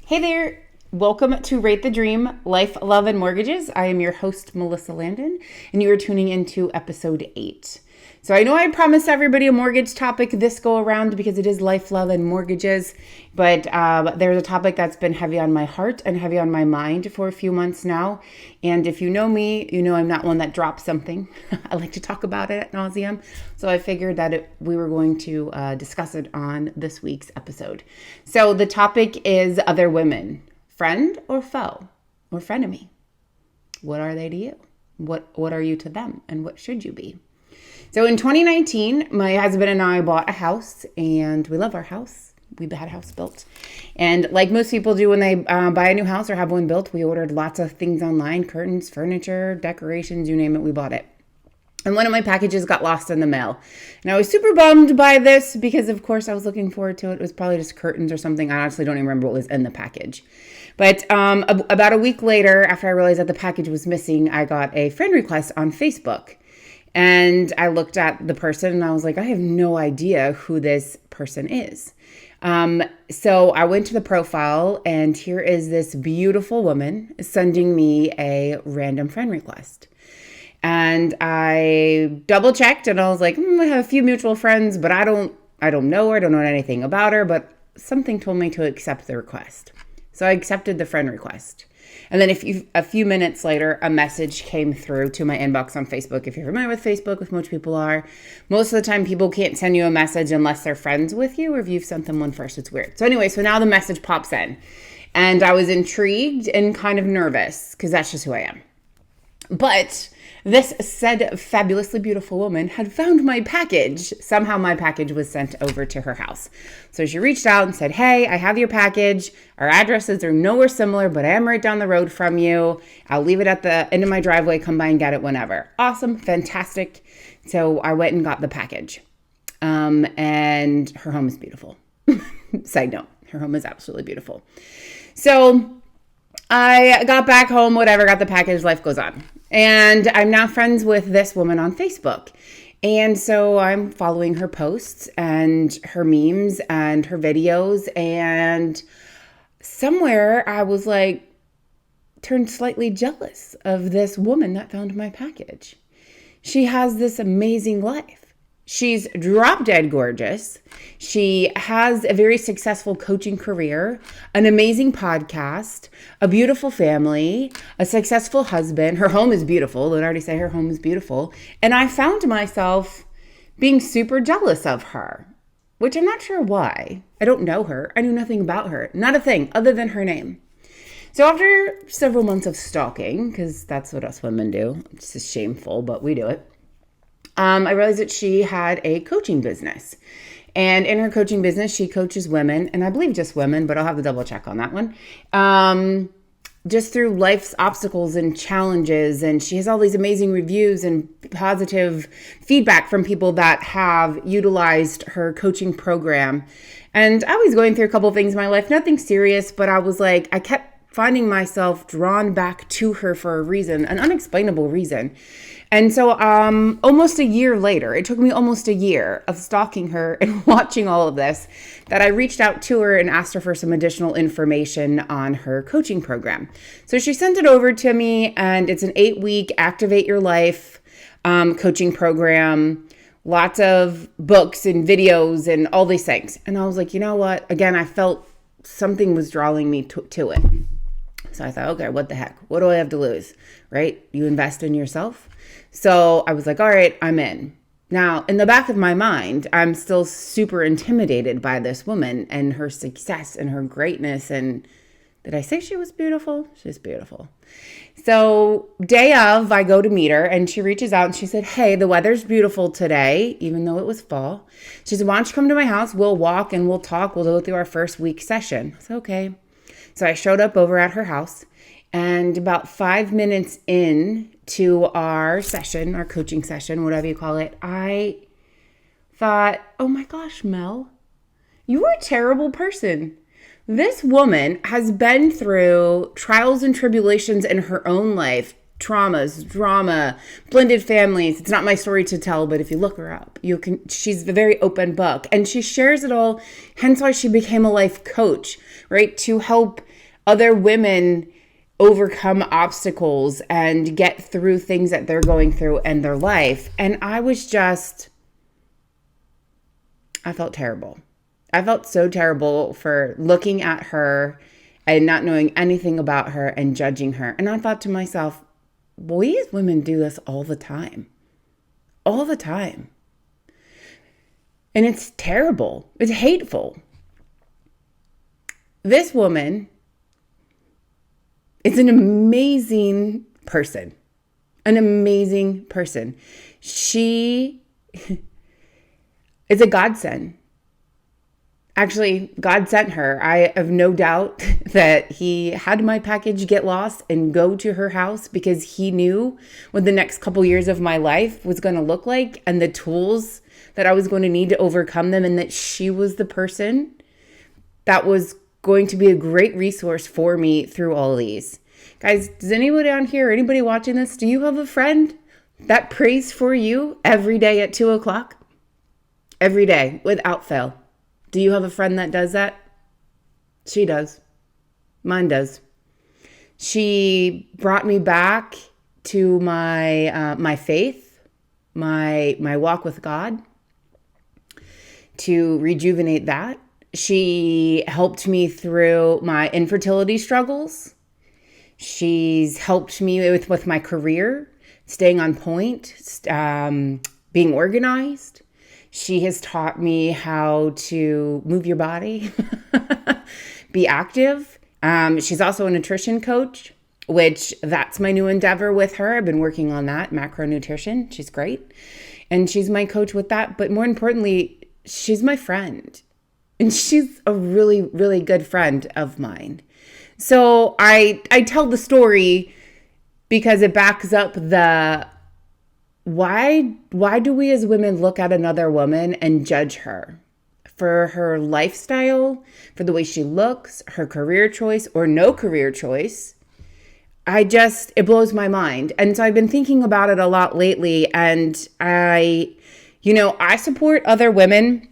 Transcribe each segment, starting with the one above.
Hey there. Welcome to Rate the Dream Life, Love, and Mortgages. I am your host, Melissa Landon, and you are tuning into episode 8. So I know I promised everybody a mortgage topic this go around because it is life, love, and mortgages, but there's a topic that's been heavy on my heart and heavy on my mind for a few months now. And if you know me, you know I'm not one that drops something. I like to talk about it ad nauseum. So I figured that we were going to discuss it on this week's episode. So the topic is other women, friend or foe or frenemy. What are they to you? What are you to them? And what should you be? So in 2019, my husband and I bought a house, and we love our house. We had a house built. And like most people do when they buy a new house or have one built, we ordered lots of things online, curtains, furniture, decorations, you name it, we bought it. And one of my packages got lost in the mail. And I was super bummed by this because, of course, I was looking forward to it. It was probably just curtains or something. I honestly don't even remember what was in the package. But about a week later, after I realized that the package was missing, I got a friend request on Facebook. And I looked at the person and I was like, I have no idea who this person is. So I went to the profile, and here is this beautiful woman sending me a random friend request. And I double checked and I was like, I have a few mutual friends, but I don't know her. I don't know anything about her, but something told me to accept the request. So I accepted the friend request. And then a few minutes later, a message came through to my inbox on Facebook. If you're familiar with Facebook, which most people are, most of the time people can't send you a message unless they're friends with you or if you've sent them one first. It's weird. So anyway, so now the message pops in. And I was intrigued and kind of nervous because that's just who I am. But this said fabulously beautiful woman had found my package. Somehow my package was sent over to her house. So she reached out and said, hey, I have your package. Our addresses are nowhere similar, but I am right down the road from you. I'll leave it at the end of my driveway. Come by and get it whenever. Awesome. Fantastic. So I went and got the package. And her home is beautiful. Side note, her home is absolutely beautiful. So I got back home, whatever, got the package, life goes on. And I'm now friends with this woman on Facebook. And so I'm following her posts and her memes and her videos. And somewhere I was like, turned slightly jealous of this woman that found my package. She has this amazing life. She's drop dead gorgeous. She has a very successful coaching career, an amazing podcast, a beautiful family, a successful husband. Her home is beautiful. I'd already say her home is beautiful. And I found myself being super jealous of her, which I'm not sure why. I don't know her. I knew nothing about her. Not a thing other than her name. So after several months of stalking, because that's what us women do, it's just shameful, but we do it. I realized that she had a coaching business. And in her coaching business, she coaches women, and I believe just women, but I'll have to double check on that one, just through life's obstacles and challenges. And she has all these amazing reviews and positive feedback from people that have utilized her coaching program. And I was going through a couple of things in my life, nothing serious, but I was like, I kept finding myself drawn back to her for a reason, an unexplainable reason. And so almost a year later, it took me almost a year of stalking her and watching all of this, that I reached out to her and asked her for some additional information on her coaching program. So she sent it over to me, and it's an 8-week Activate Your Life coaching program, lots of books and videos and all these things. And I was like, you know what? Again, I felt something was drawing me to it. So I thought, okay, what the heck? What do I have to lose, right? You invest in yourself. So I was like, all right, I'm in. Now, in the back of my mind, I'm still super intimidated by this woman and her success and her greatness. And did I say she was beautiful? She's beautiful. So day of, I go to meet her, and she reaches out and she said, hey, the weather's beautiful today, even though it was fall. She said, why don't you come to my house? We'll walk and we'll talk. We'll go through our first week session. I said, okay. So I showed up over at her house, and about 5 minutes in to our session, our coaching session, whatever you call it, I thought, oh my gosh, Mel, you are a terrible person. This woman has been through trials and tribulations in her own life, traumas, drama, blended families. It's not my story to tell, but if you look her up, she's a very open book, and she shares it all. Hence why she became a life coach, right? To help other women overcome obstacles and get through things that they're going through in their life. And I felt terrible. I felt so terrible for looking at her and not knowing anything about her and judging her. And I thought to myself, we as women do this all the time. All the time. And it's terrible. It's hateful. This woman is an amazing person. An amazing person. She is a godsend. Actually, God sent her. I have no doubt that he had my package get lost and go to her house because he knew what the next couple years of my life was going to look like and the tools that I was going to need to overcome them, and that she was the person that was going to be a great resource for me through all of these. Guys, does anybody on here, anybody watching this, do you have a friend that prays for you every day at 2:00? Every day, without fail. Do you have a friend that does that? She does. Mine does. She brought me back to my faith, my walk with God, to rejuvenate that. She helped me through my infertility struggles. She's helped me with my career, staying on point, being organized. She has taught me how to move your body, be active. She's also a nutrition coach, which that's my new endeavor with her. I've been working on that, macronutrition. She's great. And she's my coach with that. But more importantly, she's my friend. And she's a really, really good friend of mine. So I tell the story because it backs up the why do we as women look at another woman and judge her for her lifestyle, for the way she looks, her career choice or no career choice? It blows my mind. And so I've been thinking about it a lot lately, and I support other women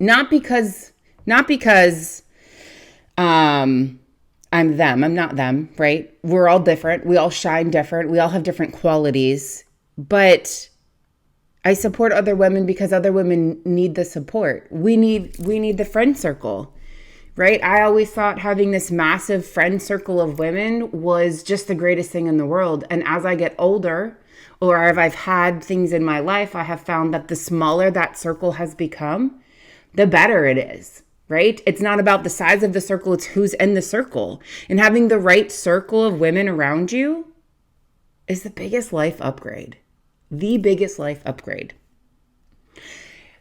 not because I'm them. I'm not them, right? We're all different. We all shine different. We all have different qualities. But I support other women because other women need the support. We need the friend circle, right? I always thought having this massive friend circle of women was just the greatest thing in the world. And as I get older, or if I've had things in my life, I have found that the smaller that circle has become, the better it is, right? It's not about the size of the circle, it's who's in the circle. And having the right circle of women around you is the biggest life upgrade. The biggest life upgrade.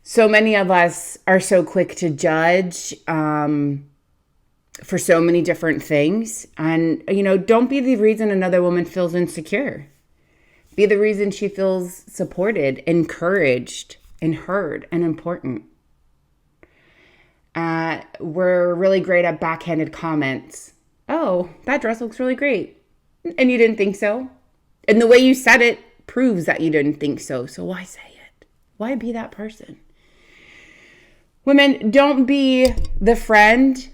So many of us are so quick to judge for so many different things. And, don't be the reason another woman feels insecure. Be the reason she feels supported, encouraged, and heard, and important. We're really great at backhanded comments. Oh, that dress looks really great. And you didn't think so? And the way you said it proves that you didn't think so. So why say it? Why be that person? Women, don't be the friend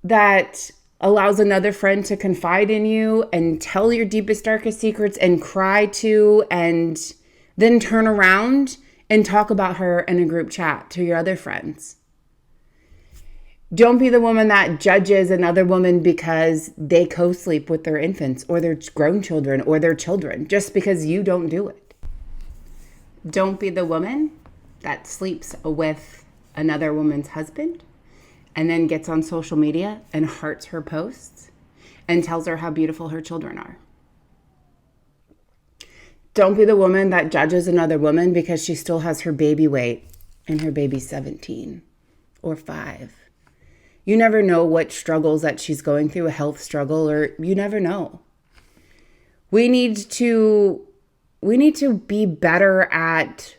that allows another friend to confide in you and tell your deepest, darkest secrets and cry to, and then turn around and talk about her in a group chat to your other friends. Don't be the woman that judges another woman because they co-sleep with their infants or their grown children or their children just because you don't do it. Don't be the woman that sleeps with another woman's husband and then gets on social media and hearts her posts and tells her how beautiful her children are. Don't be the woman that judges another woman because she still has her baby weight and her baby's 17 or 5. You never know what struggles that she's going through, a health struggle, or you never know. We need to be better at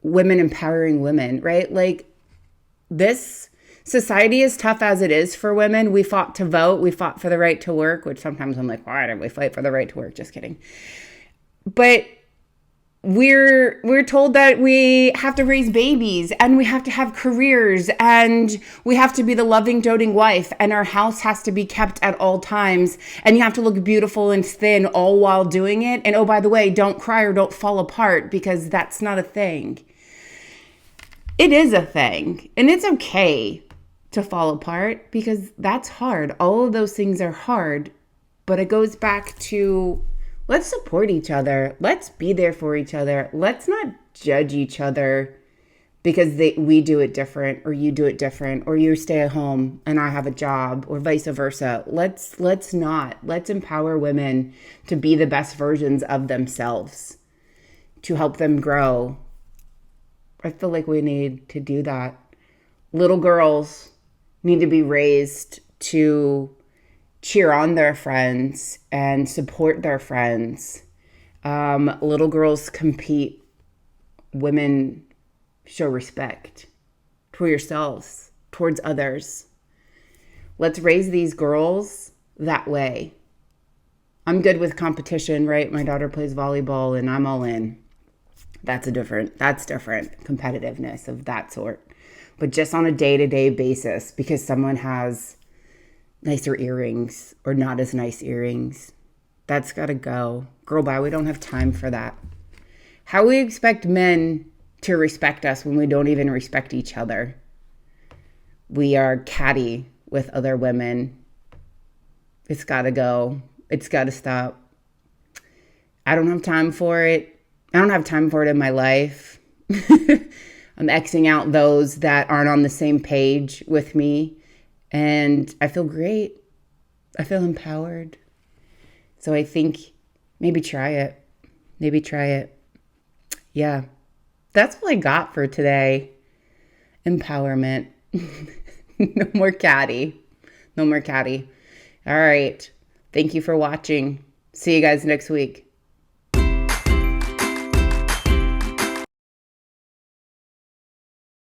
women empowering women, right? Like, this Society is tough as it is for women. We fought to vote. We fought for the right to work, which sometimes I'm like, why did we fight for the right to work? Just kidding. But we're told that we have to raise babies and we have to have careers and we have to be the loving, doting wife and our house has to be kept at all times and you have to look beautiful and thin all while doing it. And oh, by the way, don't cry or don't fall apart because that's not a thing. It is a thing, and it's okay to fall apart because that's hard. All of those things are hard, but it goes back to let's support each other. Let's be there for each other. Let's not judge each other because we do it different or you do it different or you stay at home and I have a job or vice versa. Let's empower women to be the best versions of themselves, to help them grow. I feel like we need to do that. Little girls need to be raised to cheer on their friends and support their friends. Little girls compete. Women show respect toward yourselves, towards others. Let's raise these girls that way. I'm good with competition, right? My daughter plays volleyball and I'm all in. That's different competitiveness of that sort. But just on a day-to-day basis, because someone has nicer earrings or not as nice earrings, that's got to go. Girl, bye, we don't have time for that. How we expect men to respect us when we don't even respect each other. We are catty with other women. It's got to go. It's got to stop. I don't have time for it. I don't have time for it in my life. I'm Xing out those that aren't on the same page with me. And I feel great. I feel empowered. So I think maybe try it. Yeah. That's what I got for today. Empowerment. No more catty. All right. Thank you for watching. See you guys next week.